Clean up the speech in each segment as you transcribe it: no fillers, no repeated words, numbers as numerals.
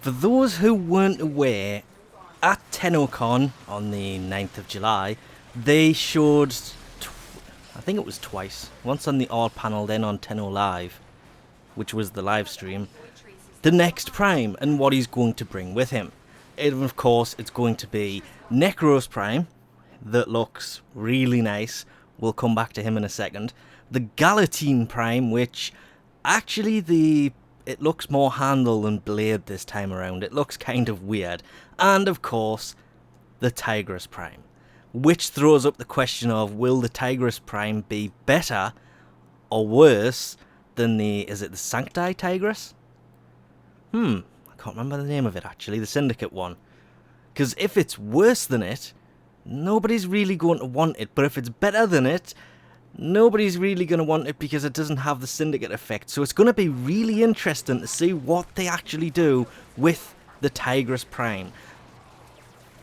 For those who weren't aware, at tennocon on the 9th of July, they showed, I think it was twice, once on the art panel, then on tennolive, which was the live stream, the next Prime and what he's going to bring with him. And of course, it's going to be Nekros Prime, that looks really nice. We'll come back to him in a second. The Galatine Prime, which actually it looks more handle than blade this time around. It looks kind of weird. And of course, the Tigris Prime, which throws up the question of, will the Tigris Prime be better or worse than is it the Sancti Tigris? I can't remember the name of it actually, the Syndicate one. Because if it's worse than it, nobody's really going to want it. But if it's better than it, nobody's really going to want it because it doesn't have the Syndicate effect. So it's going to be really interesting to see what they actually do with the Tigris Prime.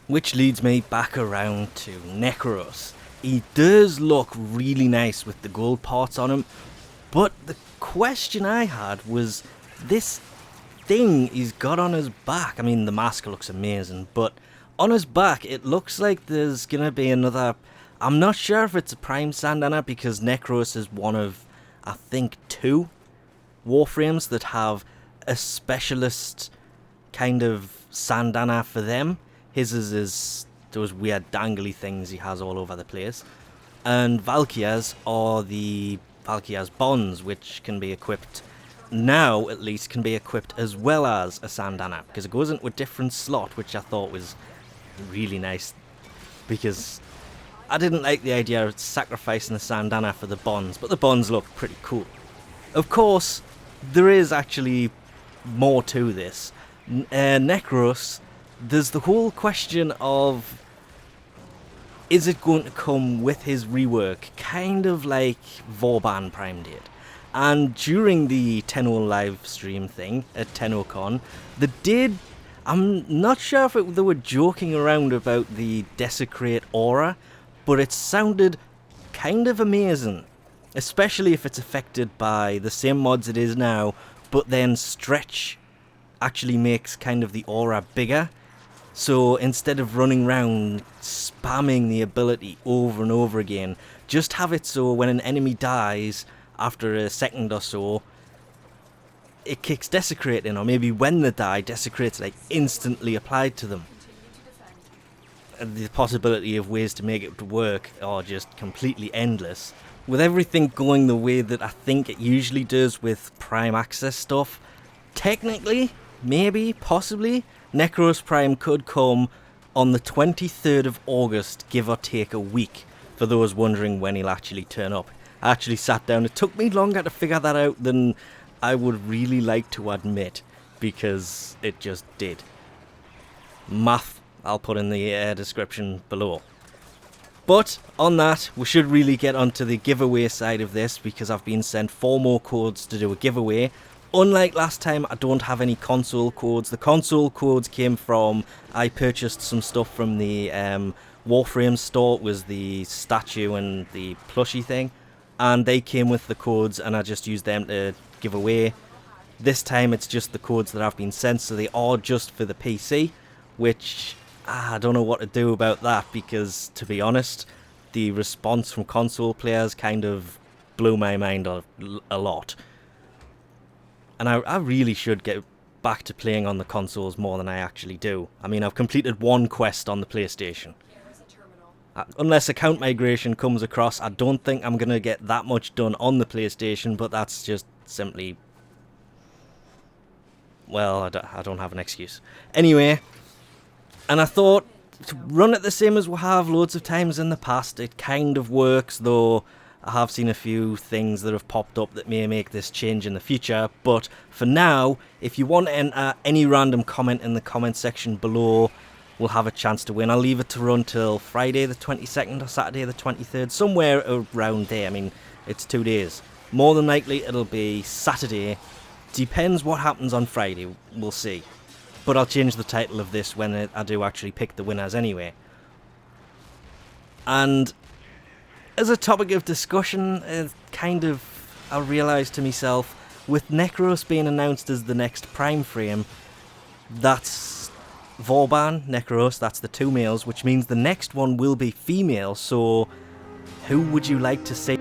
Which leads me back around to Nekros. He does look really nice with the gold parts on him. But the question I had was, this thing he's got on his back. I mean, the mask looks amazing, but on his back, it looks like there's going to be another... I'm not sure if it's a Prime Sandana, because Nekros is one of, I think, 2 Warframes that have a specialist kind of Sandana for them. His is those weird dangly things he has all over the place. And Valkyria's are the Valkyria's bonds, which can be equipped... now at least can be equipped as well as a Sandana, because it goes into a different slot, which I thought was really nice, because I didn't like the idea of sacrificing the Sandana for the bonds, but the bonds look pretty cool. Of course, there is actually more to this. Nekros, there's the whole question of, is it going to come with his rework, kind of like Vauban Prime did? And during the tennolive stream thing at tennocon, I'm not sure if they were joking around about the desecrate aura, but it sounded kind of amazing. Especially if it's affected by the same mods it is now, but then stretch actually makes kind of the aura bigger. So instead of running around spamming the ability over and over again, just have it so when an enemy dies, after a second or so, it kicks Desecrate in, or maybe when they die, Desecrate's like instantly applied to them. And the possibility of ways to make it work are just completely endless. With everything going the way that I think it usually does with Prime Access stuff, technically, maybe, possibly, Nekros Prime could come on the 23rd of August, give or take a week, for those wondering when he'll actually turn up. I actually sat down. It took me longer to figure that out than I would really like to admit, because it just did. Math, I'll put in the description below. But on that, we should really get onto the giveaway side of this, because I've been sent 4 more codes to do a giveaway. Unlike last time, I don't have any console codes. The console codes came from, I purchased some stuff from the Warframe store. It was the statue and the plushie thing. And they came with the codes, and I just used them to give away. This time it's just the codes that have been sent, so they are just for the PC, which I don't know what to do about that, because to be honest, the response from console players kind of blew my mind a lot. And I really should get back to playing on the consoles more than I actually do. I mean, I've completed 1 quest on the PlayStation. Unless account migration comes across, I don't think I'm going to get that much done on the PlayStation, but that's just simply... well, I don't have an excuse. Anyway, and I thought, to run it the same as we have loads of times in the past, it kind of works, though I have seen a few things that have popped up that may make this change in the future. But for now, if you want to enter any random comment in the comment section below, will have a chance to win. I'll leave it to run till Friday the 22nd or Saturday the 23rd, somewhere around there. I mean, it's 2 days. More than likely it'll be Saturday. Depends what happens on Friday, we'll see. But I'll change the title of this when I do actually pick the winners anyway. And as a topic of discussion, I realised to myself, with Nekros being announced as the next Prime Frame, That's Vauban, Nekros, that's the 2 males, which means the next one will be female, so who would you like to see?